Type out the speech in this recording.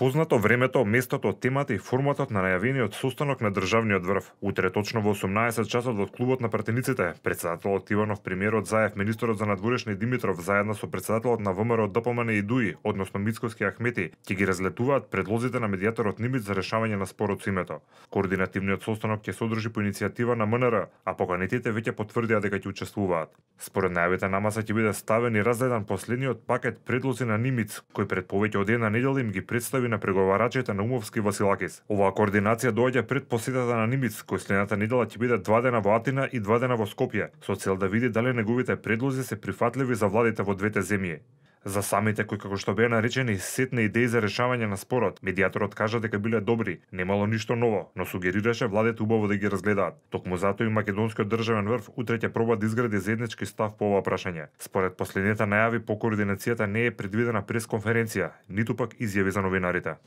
Познато времето, местото, темата и форматот на најавениот состанок на државниот врв. Утре точно во 18 часот во клубот на пратениците, председателот Иванов, премиерот Заев, министерот за надворешни Димитров заедно со председателот на ВМРО ДПМН и ДУИ, односно Мицковски Ахмети, ќе ги разлетуваат предлозите на медијаторот Нимиц за решавање на спорот со името. Координативниот состанок ќе се одржи по иницијатива на МНР, а поканетите веќе потврдија дека ќе учествуваат. Според најавите на маса ќе биде ставен и разгледан последниот пакет предлози на Нимиц, кој пред повеќе од една недела им ги представи на преговарачите на Умовски Василакис. Оваа координација доаѓа пред посетата на Нимиц, кој следната недела ќе биде 2 дена во Атина и 2 дена во Скопје, со цел да види дали неговите предлози се прифатливи за владите во двете земји. За самите кои, како што беа наречени, сетни идеи за решавање на спорот, медијаторот кажа дека биле добри, немало ништо ново, но сугерираше владите убаво да ги разгледаат. Токму затоа и македонскиот државен врв утре ќе проба да изгради заеднички став по ова прашање. Според последните најави по координацијата не е предвидена пресконференција, ниту пак изјави за новинарите.